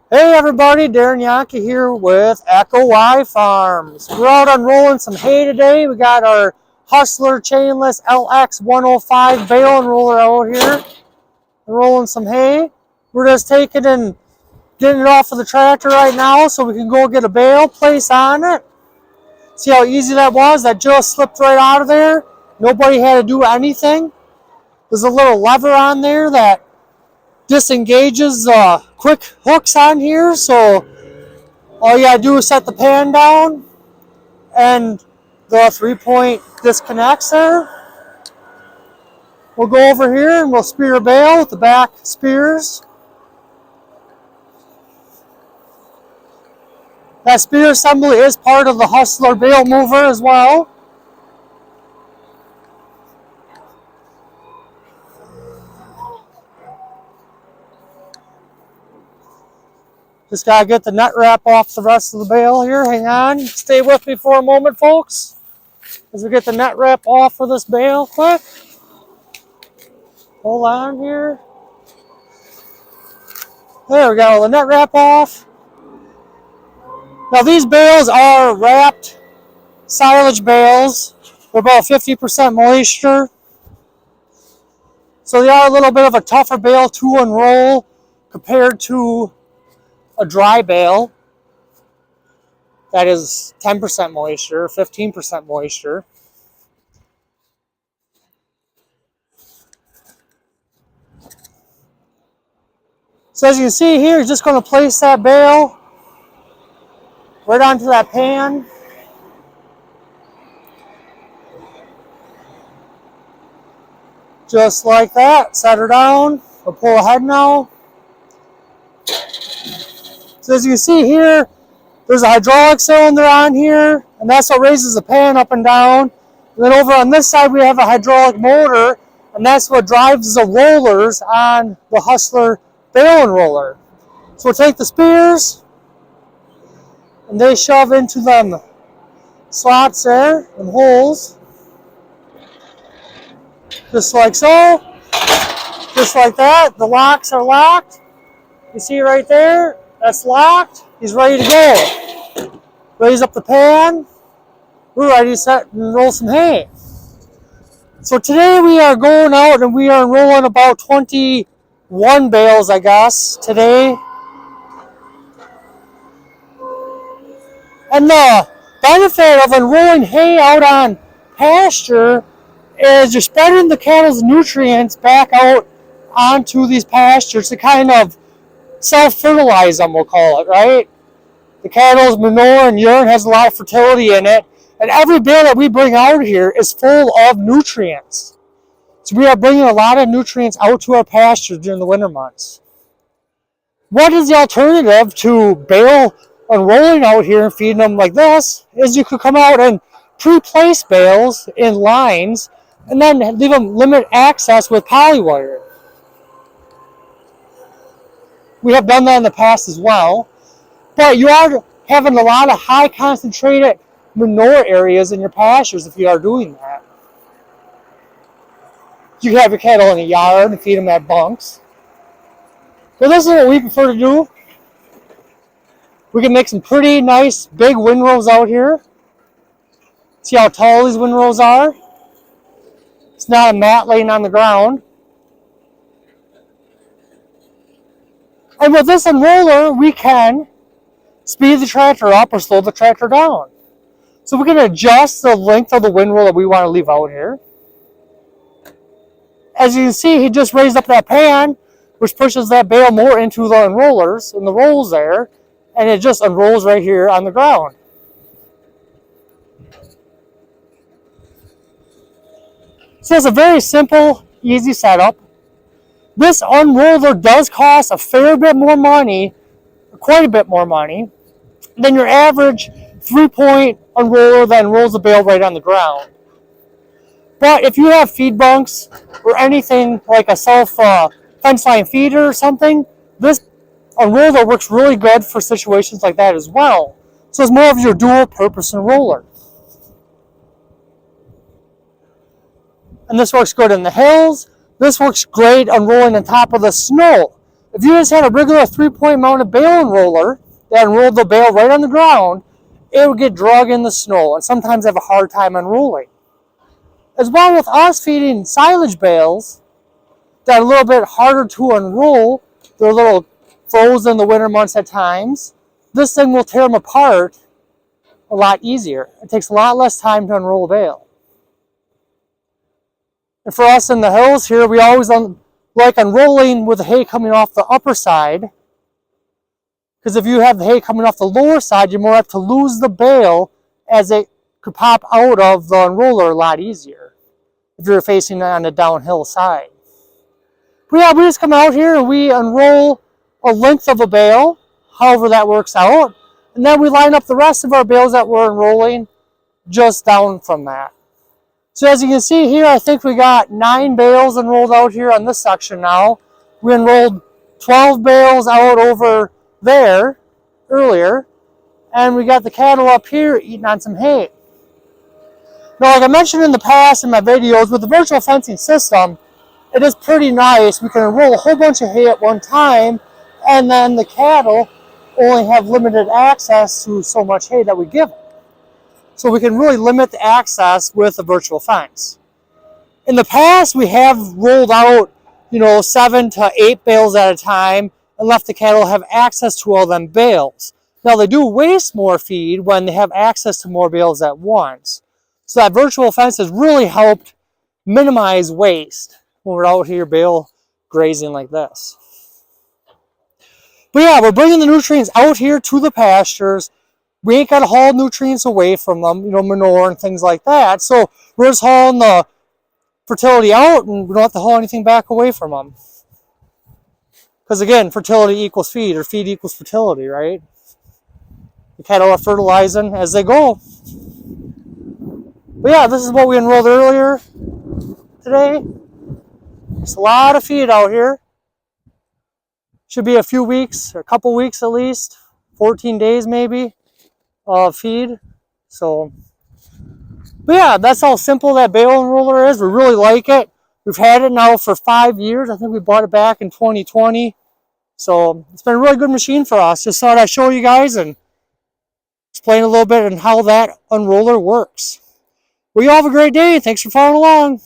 Hey everybody, Darren Yankee here with Echo Y Farms. We're out unrolling some hay today. We got our Hustler chainless LX105 bale unroller out here. Unrolling some hay. We're just taking and getting it off of the tractor right now so we can go get a bale, place on it. See how easy that was? That just slipped right out of there. Nobody had to do anything. There's a little lever on there that disengages quick hooks on here, so all you gotta do is set the pan down and the 3-point disconnects there. We'll go over here and we'll spear a bale with the back spears. That spear assembly is part of the Hustler bale mover as well. Just gotta get the nut wrap off the rest of the bale here. Hang on, stay with me for a moment, folks, as we get the nut wrap off of this bale quick. Hold on here. There we go, the nut wrap off. Now these bales are wrapped silage bales. They're about 50% moisture. So they are a little bit of a tougher bale to unroll compared to a dry bale that is 10% moisture, 15% moisture. So as you can see here, you're just going to place that bale right onto that pan. Just like that. Set her down. We'll pull ahead now. So as you can see here, there's a hydraulic cylinder on here, and that's what raises the pan up and down. And then over on this side, we have a hydraulic motor, and that's what drives the rollers on the Hustler bale unroller. So we'll take the spears, and they shove into them slots there, them holes, just like so, just like that. The locks are locked. You see right there, that's locked. He's ready to go. Raise up the pan. We're ready to set and roll some hay. So today we are going out and we are unrolling about 21 bales, I guess, today. And the benefit of unrolling hay out on pasture is you're spreading the cattle's nutrients back out onto these pastures to kind of self-fertilize them, we'll call it, right? The cattle's manure and urine has a lot of fertility in it, and every bale that we bring out here is full of nutrients. So we are bringing a lot of nutrients out to our pastures during the winter months. What is the alternative to bale unrolling out here and feeding them like this? Is you could come out and pre-place bales in lines and then leave them limited access with poly wire. We have done that in the past as well, but you are having a lot of high concentrated manure areas in your pastures if you are doing that. You can have your cattle in a yard and feed them at bunks. But this is what we prefer to do. We can make some pretty nice big windrows out here. See how tall these windrows are? It's not a mat laying on the ground. And with this unroller, we can speed the tractor up or slow the tractor down. So we can adjust the length of the windrow that we want to leave out here. As you can see, he just raised up that pan, which pushes that bale more into the unrollers and the rolls there, and it just unrolls right here on the ground. So it's a very simple, easy setup. This unroller does cost a fair bit more money, quite a bit more money, than your average 3-point unroller that unrolls the bale right on the ground. But if you have feed bunks or anything like a fence line feeder or something, this unroller works really good for situations like that as well. So it's more of your dual purpose unroller. And this works good in the hills. This works great unrolling on top of the snow. If you just had a regular 3-point mounted bale unroller that unrolled the bale right on the ground, it would get drug in the snow and sometimes have a hard time unrolling. As well with us feeding silage bales that are a little bit harder to unroll, they're a little frozen in the winter months at times, this thing will tear them apart a lot easier. It takes a lot less time to unroll a bale. And for us in the hills here, we always like unrolling with the hay coming off the upper side, because if you have the hay coming off the lower side, you're more apt to lose the bale as it could pop out of the unroller a lot easier if you're facing on the downhill side. But yeah, we just come out here and we unroll a length of a bale, however that works out, and then we line up the rest of our bales that we're unrolling just down from that. So as you can see here, I think we got 9 bales unrolled out here on this section now. We unrolled 12 bales out over there earlier, and we got the cattle up here eating on some hay. Now, like I mentioned in the past in my videos, with the virtual fencing system, it is pretty nice. We can unroll a whole bunch of hay at one time, and then the cattle only have limited access to so much hay that we give them. So we can really limit the access with a virtual fence. In the past, we have rolled out, 7 to 8 bales at a time and left the cattle have access to all them bales. Now they do waste more feed when they have access to more bales at once. So that virtual fence has really helped minimize waste when we're out here bale grazing like this. But yeah, we're bringing the nutrients out here to the pastures. We ain't got to haul nutrients away from them, manure and things like that. So we're just hauling the fertility out, and we don't have to haul anything back away from them. Because again, fertility equals feed, or feed equals fertility, right? The cattle are fertilizing as they go. But yeah, this is what we unrolled earlier today. It's a lot of feed out here. Should be a few weeks, or a couple weeks at least, 14 days maybe of feed. So, but yeah, that's how simple that bale unroller is. We really like it. We've had it now for 5 years. I think we bought it back in 2020. So it's been a really good machine for us. Just thought I'd show you guys and explain a little bit on how that unroller works. Well, you all have a great day. Thanks for following along.